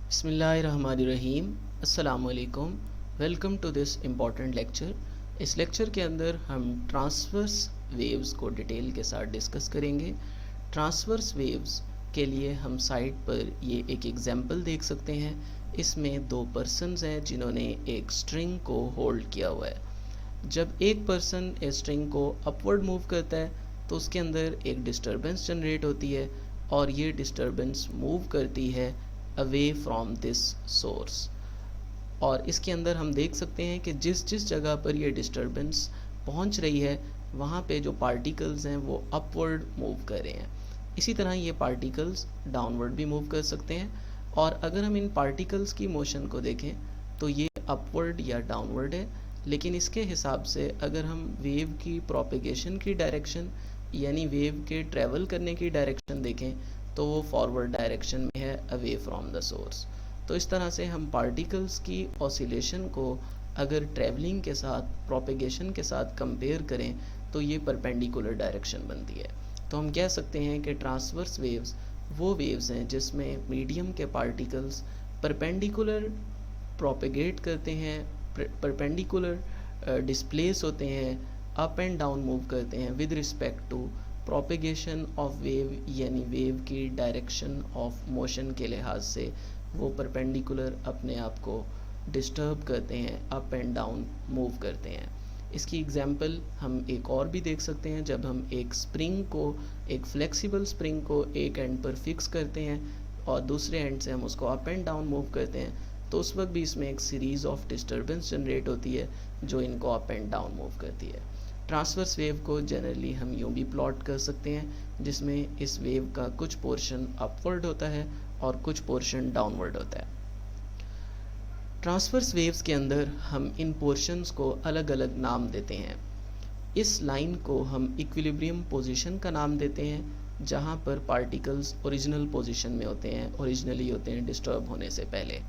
बिस्मिल्लाहिर्रहमानिर्रहीम। अस्सलामुअलैकुम। Welcome to this important lecture. इस लेक्चर के अंदर हम ट्रांसवर्स वेव्स को डिटेल के साथ डिस्कस करेंगे। ट्रांसवर्स वेव्स के लिए हम साइट पर ये एक एग्जांपल देख सकते हैं। इसमें दो पर्सन्स हैं जिन्होंने एक स्ट्रिंग को होल्ड किया हुआ है। जब एक पर्सन इस स्ट्रिंग को अपवर्ड मूव करता है तो उसके अंदर एक डिस्टर्बेंस जनरेट होती है और ये डिस्टर्बेंस मूव करती है अवे फ्रॉम दिस सोर्स। और इसके अंदर हम देख सकते हैं कि जिस जिस जगह पर ये डिस्टर्बेंस पहुंच रही है वहाँ पे जो पार्टिकल्स हैं वो अपवर्ड मूव कर रहे हैं। इसी तरह ये पार्टिकल्स डाउनवर्ड भी मूव कर सकते हैं। और अगर हम इन पार्टिकल्स की मोशन को देखें तो ये अपवर्ड या डाउनवर्ड है, लेकिन इसके हिसाब से अगर हम वेव की प्रोपेगेशन की डायरेक्शन यानी वेव के ट्रैवल करने की डायरेक्शन देखें तो वो फॉरवर्ड डायरेक्शन में है, अवे फ्रॉम द सोर्स। तो इस तरह से हम पार्टिकल्स की ऑसिलेशन को अगर ट्रैवलिंग के साथ प्रोपेगेशन के साथ कंपेयर करें तो ये परपेंडिकुलर डायरेक्शन बनती है। तो हम कह सकते हैं कि ट्रांसवर्स वेव्स वो वेव्स हैं जिसमें मीडियम के पार्टिकल्स परपेंडिकुलर प्रोपेगेट करते हैं, परपेंडिकुलर डिस्प्लेस होते हैं, अप एंड डाउन मूव करते हैं with respect to propagation of wave, यानी वेव की डायरेक्शन ऑफ मोशन के लिहाज से वो परपेंडिकुलर अपने आप को डिस्टर्ब करते हैं, अप एंड डाउन मूव करते हैं। इसकी एग्जांपल हम एक और भी देख सकते हैं। जब हम एक स्प्रिंग को, एक फ्लेक्सिबल स्प्रिंग को एक एंड पर फिक्स करते हैं और दूसरे एंड से हम उसको अप एंड डाउन मूव करते हैं तो उस वक्त भी इसमें एक सीरीज़ ऑफ डिस्टर्बेंस जनरेट होती है जो इनको अप एंड डाउन मूव करती है। ट्रांसवर्स वेव को जनरली हम यूँ भी प्लॉट कर सकते हैं जिसमें इस वेव का कुछ पोर्शन अपवर्ड होता है और कुछ पोर्शन डाउनवर्ड होता है। ट्रांसवर्स वेव्स के अंदर हम इन पोर्शंस को अलग अलग नाम देते हैं। इस लाइन को हम इक्विलिब्रियम पोजीशन का नाम देते हैं जहाँ पर पार्टिकल्स ओरिजिनल पोजीशन में होते हैं, ओरिजिनली होते हैं डिस्टर्ब होने से पहले।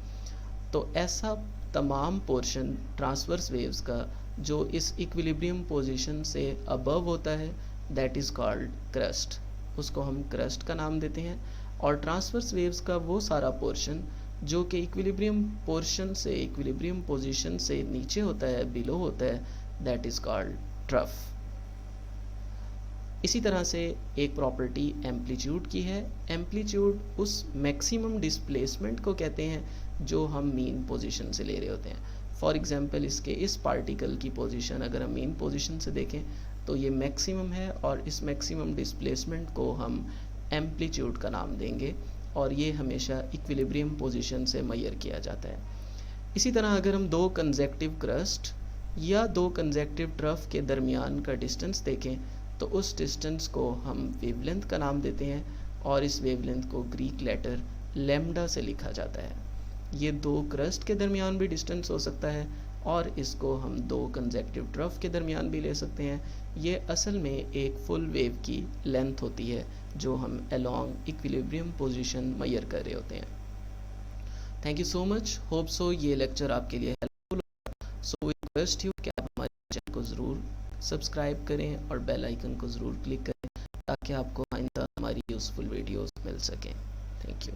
तो ऐसा तमाम पोर्शन ट्रांसवर्स वेव्स का जो इस इक्विलिब्रियम पोजीशन से अबव होता है दैट इज़ कॉल्ड क्रस्ट, उसको हम क्रस्ट का नाम देते हैं। और ट्रांसवर्स वेव्स का वो सारा पोर्शन जो कि इक्विलिब्रियम पोर्शन से, इक्विलिब्रियम पोजीशन से नीचे होता है, बिलो होता है, दैट इज़ कॉल्ड ट्रफ। इसी तरह से एक प्रॉपर्टी एम्पलीट्यूड की है। एम्पलीट्यूड उस मैक्सिमम डिस्प्लेसमेंट को कहते हैं जो हम मीन पोजीशन से ले रहे होते हैं। फॉर एग्जांपल इसके इस पार्टिकल की पोजीशन अगर हम मीन पोजीशन से देखें तो ये मैक्सिमम है और इस मैक्सिमम डिस्प्लेसमेंट को हम एम्पलीट्यूड का नाम देंगे और ये हमेशा इक्विलिब्रियम पोजीशन से मेजर किया जाता है। इसी तरह अगर हम दो कंसेक्टिव क्रस्ट या दो कंसेक्टिव ट्रफ के दरमियान का डिस्टेंस देखें तो उस डिस्टेंस को हम वेवलेंथ का नाम देते हैं और इस वेवलेंथ को ग्रीक लेटर लैम्डा से लिखा जाता है। ये दो क्रस्ट के दरमियान भी डिस्टेंस हो सकता है और इसको हम दो कंसेक्टिव ट्रफ के दरमियान भी ले सकते हैं। ये असल में एक फुल वेव की लेंथ होती है जो हम अलोंग इक्विलिब्रियम पोजीशन मेजर कर रहे होते हैं। Thank you so much. Hope so ये लेक्चर आपके लिए हेल्पफुल हो। सो वी रिक्वेस्ट यू कि आप हमारे चैनल को ज़रूर सब्सक्राइब करें और बेल आइकन को ज़रूर क्लिक करें ताकि आपको आइंदा हमारी यूज़फुल वीडियोस मिल सकें। Thank you.